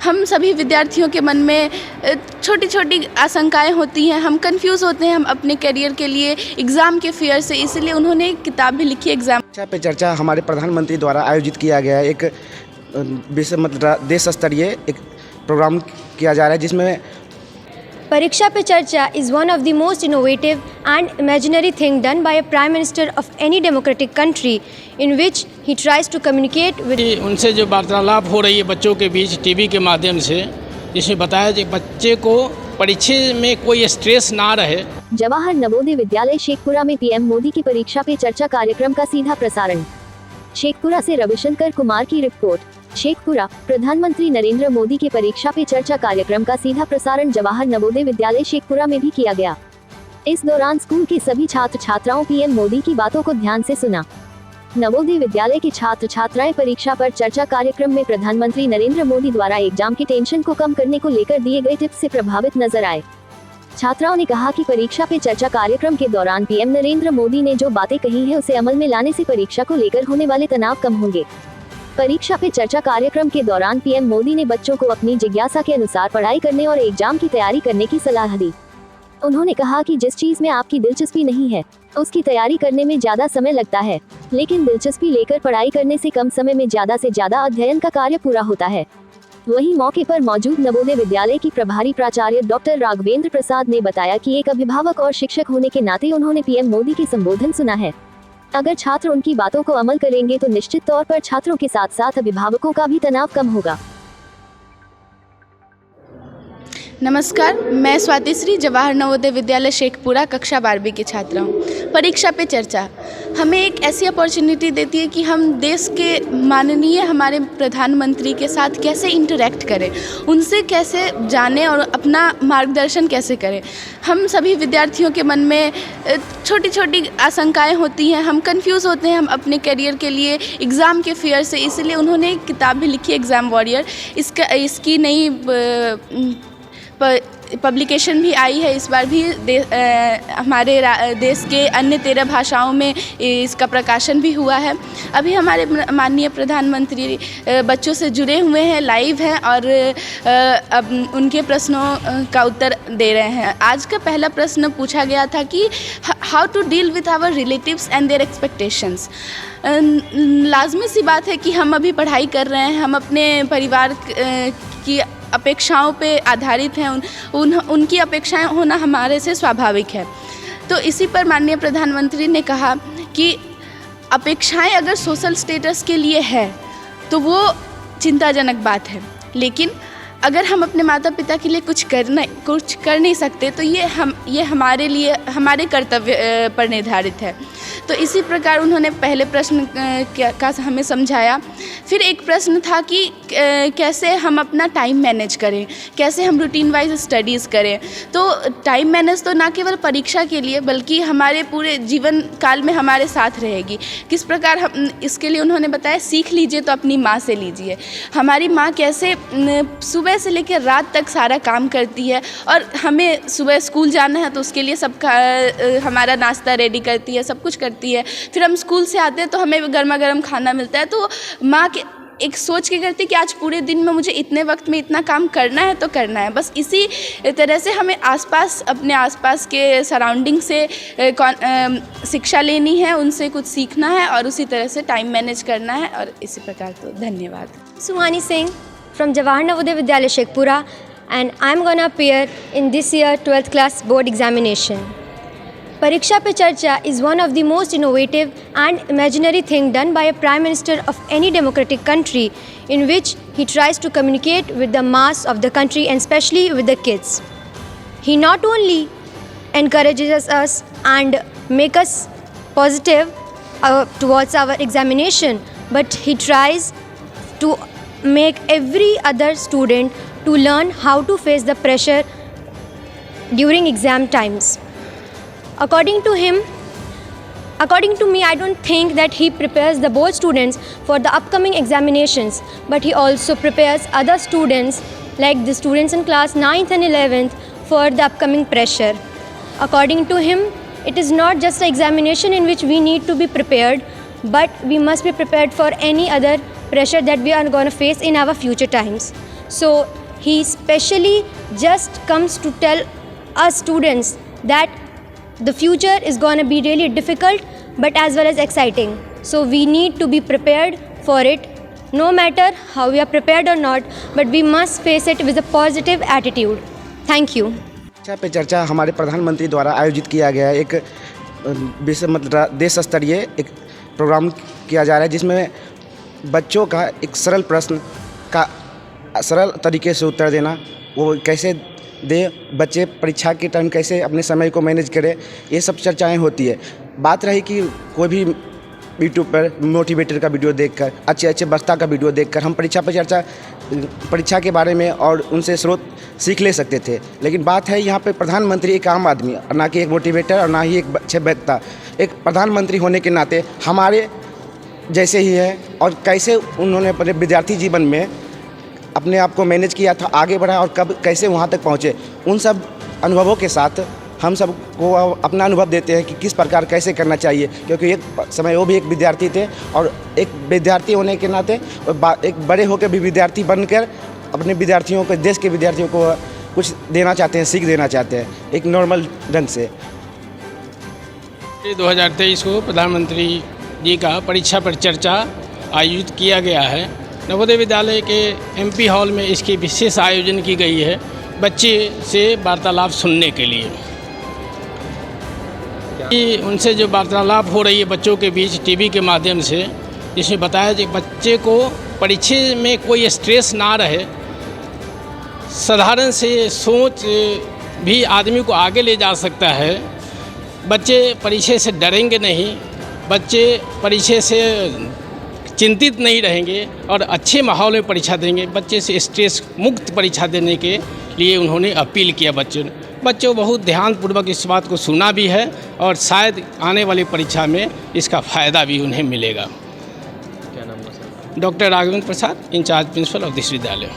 हम सभी विद्यार्थियों के मन में छोटी छोटी आशंकाएं होती हैं, हम कंफ्यूज होते हैं हम अपने करियर के लिए एग्ज़ाम के फियर से, इसलिए उन्होंने एक किताब भी लिखी है एग्ज़ाम परीक्षा पे चर्चा हमारे प्रधानमंत्री द्वारा आयोजित किया गया है। एक विश्व मतलब देश स्तरीय एक प्रोग्राम किया जा रहा है जिसमें Pariksha Pe Charcha is one of the most innovative and imaginary thing done by a Prime Minister of any democratic country in which he tries to communicate with उनसे जो वार्तालाप हो रही है बच्चों के बीच टीवी के माध्यम से, जिसमें बताया कि बच्चे को परीक्षा में कोई स्ट्रेस ना रहे। जवाहर नवोदय विद्यालय शेखपुरा में पीएम मोदी की परीक्षा पे चर्चा कार्यक्रम का सीधा प्रसारण। शेखपुरा से रविशंकर कुमार की रिपोर्ट। शेखपुरा, प्रधानमंत्री नरेंद्र मोदी के परीक्षा पे चर्चा कार्यक्रम का सीधा प्रसारण जवाहर नवोदय विद्यालय शेखपुरा में भी किया गया। इस दौरान स्कूल के सभी छात्र छात्राओं पीएम मोदी की बातों को ध्यान से सुना। नवोदय विद्यालय के छात्र छात्राएं परीक्षा पर चर्चा कार्यक्रम में प्रधानमंत्री नरेंद्र मोदी द्वारा एग्जाम के टेंशन को कम करने को लेकर दिए गए टिप्स से प्रभावित नजर आए। छात्राओं ने कहा कि परीक्षा पे चर्चा कार्यक्रम के दौरान पीएम नरेंद्र मोदी ने जो बातें कही है उसे अमल में लाने से परीक्षा को लेकर होने वाले तनाव कम होंगे। परीक्षा पे चर्चा कार्यक्रम के दौरान पीएम मोदी ने बच्चों को अपनी जिज्ञासा के अनुसार पढ़ाई करने और एग्जाम की तैयारी करने की सलाह दी। उन्होंने कहा कि जिस चीज में आपकी दिलचस्पी नहीं है उसकी तैयारी करने में ज्यादा समय लगता है, लेकिन दिलचस्पी लेकर पढ़ाई करने से कम समय में ज्यादा से ज्यादा अध्ययन का कार्य पूरा होता है। वहीं मौके पर मौजूद नवोदय विद्यालय की प्रभारी प्राचार्य डॉक्टर राघवेंद्र प्रसाद ने बताया कि एक अभिभावक और शिक्षक होने के नाते उन्होंने पीएम मोदी की संबोधन सुना है। अगर छात्र उनकी बातों को अमल करेंगे तो निश्चित तौर पर छात्रों के साथ साथ अभिभावकों का भी तनाव कम होगा। नमस्कार, मैं स्वाति श्री जवाहर नवोदय विद्यालय शेखपुरा कक्षा 12वीं की छात्रा हूँ। परीक्षा पे चर्चा हमें एक ऐसी अपॉर्चुनिटी देती है कि हम देश के माननीय हमारे प्रधानमंत्री के साथ कैसे इंटरेक्ट करें, उनसे कैसे जानें और अपना मार्गदर्शन कैसे करें। हम सभी विद्यार्थियों के मन में छोटी छोटी आशंकाएं होती हैं, हम कंफ्यूज होते हैं हम अपने करियर के लिए एग्ज़ाम के फियर से, इसलिए उन्होंने एक किताब भी लिखी है एग्ज़ाम वॉरियर। इसकी नई पब्लिकेशन भी आई है। इस बार भी हमारे देश के अन्य 13 भाषाओं में इसका प्रकाशन भी हुआ है। अभी हमारे माननीय प्रधानमंत्री बच्चों से जुड़े हुए हैं, लाइव हैं और अब उनके प्रश्नों का उत्तर दे रहे हैं। आज का पहला प्रश्न पूछा गया था कि how to deal with our relatives and their expectations. लाजमी सी बात है कि हम अभी पढ़ाई कर रहे हैं, हम अपने परिवार की अपेक्षाओं पे आधारित हैं, उनकी अपेक्षाएं होना हमारे से स्वाभाविक है। तो इसी पर माननीय प्रधानमंत्री ने कहा कि अपेक्षाएं अगर सोशल स्टेटस के लिए है तो वो चिंताजनक बात है, लेकिन अगर हम अपने माता पिता के लिए कुछ कर नहीं सकते तो ये हमारे लिए हमारे कर्तव्य पर निर्धारित है। तो इसी प्रकार उन्होंने पहले प्रश्न का हमें समझाया। फिर एक प्रश्न था कि कैसे हम अपना टाइम मैनेज करें, कैसे हम रूटीन वाइज स्टडीज़ करें। तो टाइम मैनेज तो ना केवल परीक्षा के लिए बल्कि हमारे पूरे जीवन काल में हमारे साथ रहेगी। किस प्रकार हम इसके लिए उन्होंने बताया, सीख लीजिए तो अपनी माँ से लीजिए। हमारी माँ कैसे सुबह से लेकर रात तक सारा काम करती है और हमें सुबह स्कूल जाना है तो उसके लिए हमारा नाश्ता रेडी करती है, सब कुछ करती है। फिर हम स्कूल से आते हैं तो हमें गर्मा गर्म खाना मिलता है। तो माँ के एक सोच के करती कि आज पूरे दिन में मुझे इतने वक्त में इतना काम करना है तो करना है। बस इसी तरह से हमें अपने आसपास के सराउंडिंग से शिक्षा लेनी है, उनसे कुछ सीखना है और उसी तरह से टाइम मैनेज करना है। और इसी प्रकार तो धन्यवाद। Suhani Singh from Jawahar Navodaya Vidyalaya Shekhpura, and I'm gonna appear in this year 12th class board examination. Pariksha Pe Charcha is one of the most innovative and imaginary thing done by a Prime Minister of any democratic country in which he tries to communicate with the mass of the country and especially with the kids. He not only encourages us and make us positive towards our examination, but he tries to make every other student to learn how to face the pressure during exam times. According to me, I don't think that he prepares the board students for the upcoming examinations, but he also prepares other students like the students in class 9th and 11th for the upcoming pressure. According to him, it is not just an examination in which we need to be prepared, but we must be prepared for any other pressure that we are going to face in our future times. So he specially just comes to tell us students that the future is going to be really difficult but as well as exciting. So we need to be prepared for it, no matter how we are prepared or not, but we must face it with a positive attitude. Thank you. शिक्षा पे चर्चा हमारे प्रधानमंत्री द्वारा आयोजित किया गया एक विश्व मतलब देश स्तरीय एक प्रोग्राम किया जा रहा है, जिसमें बच्चों का एक सरल प्रश्न का सरल तरीके से उत्तर देना, वो कैसे दे, बच्चे परीक्षा के टाइम कैसे अपने समय को मैनेज करें, ये सब चर्चाएं होती है। बात रही कि कोई भी यूट्यूब पर मोटिवेटर का वीडियो देखकर, अच्छे अच्छे वक्ता का वीडियो देखकर हम परीक्षा पे चर्चा परीक्षा के बारे में और उनसे स्रोत सीख ले सकते थे, लेकिन बात है यहाँ पे प्रधानमंत्री एक आम आदमी और ना कि एक मोटिवेटर और ना ही एक अच्छे वक्ता, एक प्रधानमंत्री होने के नाते हमारे जैसे ही है और कैसे उन्होंने अपने विद्यार्थी जीवन में अपने आप को मैनेज किया था, आगे बढ़ा और कब कैसे वहाँ तक पहुँचे, उन सब अनुभवों के साथ हम सब को अपना अनुभव देते हैं कि किस प्रकार कैसे करना चाहिए, क्योंकि एक समय वो भी एक विद्यार्थी थे और एक विद्यार्थी होने के नाते एक बड़े होकर भी विद्यार्थी बनकर अपने विद्यार्थियों को, देश के विद्यार्थियों को कुछ देना चाहते हैं, सीख देना चाहते हैं एक नॉर्मल ढंग से। 2023 को प्रधानमंत्री जी का परीक्षा पर चर्चा आयोजित किया गया है। नवोदय विद्यालय के MP हॉल में इसकी विशेष आयोजन की गई है बच्चे से वार्तालाप सुनने के लिए। उनसे जो वार्तालाप हो रही है बच्चों के बीच टीवी के माध्यम से, जिसमें बताया कि बच्चे को परीक्षा में कोई स्ट्रेस ना रहे, साधारण से सोच भी आदमी को आगे ले जा सकता है। बच्चे परीक्षा से डरेंगे नहीं, बच्चे परीक्षा से चिंतित नहीं रहेंगे और अच्छे माहौल में परीक्षा देंगे। बच्चे से स्ट्रेस मुक्त परीक्षा देने के लिए उन्होंने अपील किया। बच्चों बहुत ध्यानपूर्वक इस बात को सुना भी है और शायद आने वाली परीक्षा में इसका फ़ायदा भी उन्हें मिलेगा। क्या नाम है sir? Doctor Raghavendra Prasad, incharge principal of this विद्यालय।